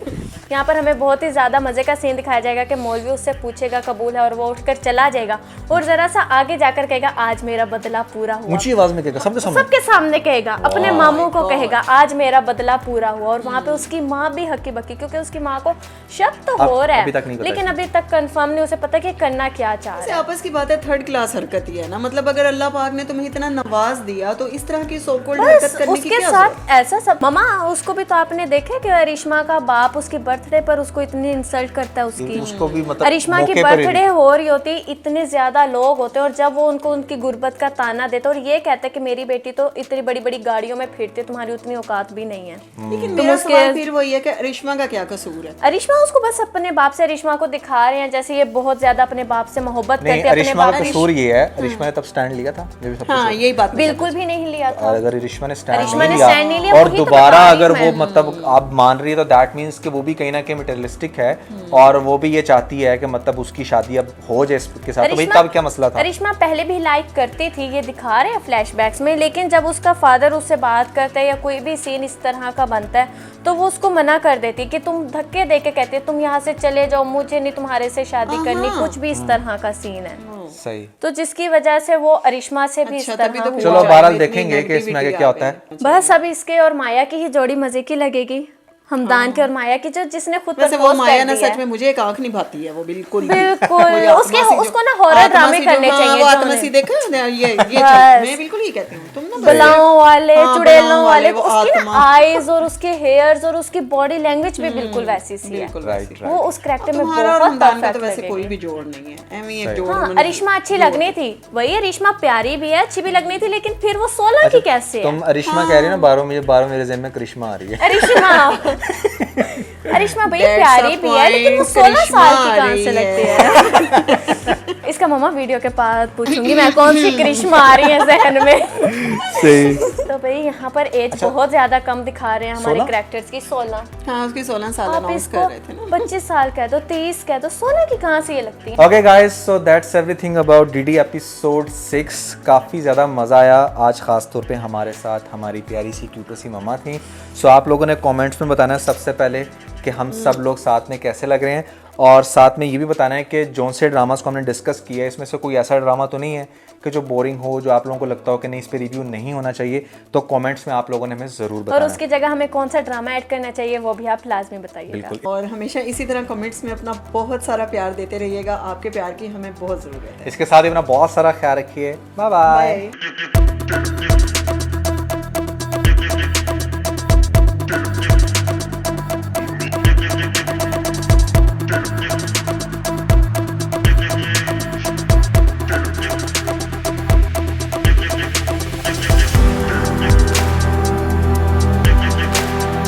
यहाँ पर हमें बहुत ही ज्यादा मजे का सीन दिखाया जाएगा कि मौलवी उससे पूछेगा कबूल है और वो उठकर चला जाएगा और जरा सा आगे जाकर कहेगा आज मेरा बदला पूरा हुआ। ऊंची आवाज में कहेगा सबके सामने, सबके सामने कहेगा, अपने मामू को कहेगा आज मेरा बदला पूरा हुआ। और वहाँ पे उसकी माँ भी हक्की बक्की, क्योंकि उसकी माँ को शक तो हो रहा अभी तक नहीं है पता लेकिन अभी तक कंफर्म नहीं उसे पता कि करना क्या चाह रहा से है। आपस की बात है, थर्ड क्लास हरकत ही है ना। मतलब अगर अल्लाह पाक ने तुम्हें इतना नवाज दिया तो इस तरह की सोकोल्ड हरकत करने की उसके क्या साथ ऐसा सब मामा उसको भी तो आपने देखे कि अरिश्मा का बाप उसके बर्थडे पर उसको इतनी इंसल्ट करता है उसकी। उसको भी मतलब अरिश्मा की मौके पर ही- बर्थडे हो रही होती, इतने ज्यादा लोग होते और जब वो उनको उनकी गुर्बत का ताना देते और ये कहते कि मेरी बेटी तो इतनी बड़ी बड़ी गाड़ियों में फिरती, तुम्हारी उतनी औकात भी नहीं है। लेकिन मेरा सवाल फिर वही है कि अरिश्मा का क्या कसूर है? अरिश्मा उसको बस अपने बाप से अरिश्मा को दिखा रहे हैं जैसे ये बहुत ज्यादा अपने बाप से मोहब्बत नहीं, करते हैं। अपने अरिश्मा बाप का कसूर ये है, अरिश्मा ने तब स्टैंड लिया था जब सब हाँ यही बात मैं बिल्कुल भी नहीं लिया था। और अगर अरिश्मा ने स्टैंड अरिश्मा नहीं ने stand नहीं लिया, लिया और वही तो दोबारा बता रही अगर हूँ वो मैं। मतलब आप मान रही है तो दैट मींस कि वो भी कहीं ना कहीं मटेरियलिस्टिक है और वो भी ये चाहती है कि मतलब उसकी शादी अब हो जाए इसके साथ, तो भाई तब क्या मसला था? अरिश्मा पहले भी लाइक करती थी, ये दिखा रहे हैं फ्लैशबैक्स में, लेकिन जब उसका फादर उससे बात करता है या कोई भी सीन इस तरह का बनता है तो वो उसको मना कर देती कि तुम धक्के दे के कहते तुम यहाँ से चले जाओ, मुझे नहीं तुम्हारे से शादी करनी, कुछ भी इस तरह का सीन है। सही। तो जिसकी वजह से वो अरिश्मा से भी इस अच्छा, तभी तरह तो हुआ। चलो बहरहाल देखेंगे कि इसमें आगे क्या होता है। बस अब इसके और माया की ही जोड़ी मजे की लगेगी, हमदान के और माया की, जो जिसने खुद वैसे वो propose माया कर ना दिया सच है। में मुझे एक आंख निभाती है वो बिल्कुल बिल्कुल, वो उसके आत्मा सी जो- उसको ना हॉरर आत्मा ड्रामे सी जो- करने हाँ, चाहिए वो जो आत्मा उन्हें- सी देखा ये बस। मैं बिल्कुल ही कहती हूँ, तुम ना बलाओं वाले, हाँ, चुड़ैलों बलाओं वाले, वो उसकी ना आत्मा। आईज और उसके हेयर्स और उसकी बॉडी लैंग्वेज भी बिल्कुल वैसी सी है। बिल्कुल राइट वैसी। राइट। वो उस कैरेक्टर में तुम्हारा और बहुत हमदान का तो परफेक्ट वैसे कोई लगेगी। भी जोड़ नहीं है, एवं ही एक जोड़ हाँ, उन्होंने- अरिश्मा अच्छी लगनी थी, वही अरिश्मा प्यारी भी है, अच्छी भी लगनी थी, लेकिन फिर वो 16 की कैसे है? तुम अरिश्मा कह रही है ना, 12 मेरे ज़हन में करिश्मा आ रही है। अरिश्मा भाई That's प्यारी the भी है लेकिन वो point, 16 साल की करिश्मा कहाँ आ से रही लगती है? इसका मामा वीडियो के बाद पूछूंगी मैं कौन सी करिश्मा आ रही है जहन में। सही। तो भाई यहाँ पर एज बहुत ज्यादा कम दिखा रहे हैं हमारे 16? कैरेक्टर्स की। 16 हाँ उसकी 16 साल आप अनाउंस इसको कर रहे थे ना। 25 साल कह दो, 30 कह दो, 16 की कहाँ से ये लगती है? Okay guys, so that's everything about DD episode 6। काफ़ी ज़्यादा मज़ा आया आज, ख़ास तौर पे हमारे साथ हमारी प्यारी सी क्यूट सी मम्मा थी। सो आप लोगों ने कमेंट्स में बताना है सबसे पहले कि हम सब लोग साथ में कैसे लग रहे हैं, और साथ में ये भी बताना है कि जोन से ड्रामास को हमने डिस्कस किया है इसमें से कोई ऐसा ड्रामा तो नहीं है कि जो बोरिंग हो, जो आप लोगों को लगता हो कि नहीं इस पे रिव्यू नहीं होना चाहिए, तो कमेंट्स में आप लोगों ने हमें ज़रूर और बताना है। उसकी जगह हमें कौन सा ड्रामा ऐड करना चाहिए वो भी आप लाजमी बताइएगा। बिल्कुल। और हमेशा इसी तरह कमेंट्स में अपना बहुत सारा प्यार देते रहिएगा, आपके प्यार की हमें बहुत ज़रूरत है। इसके साथ ही अपना बहुत सारा ख्याल रखिए। Bye bye. बाय।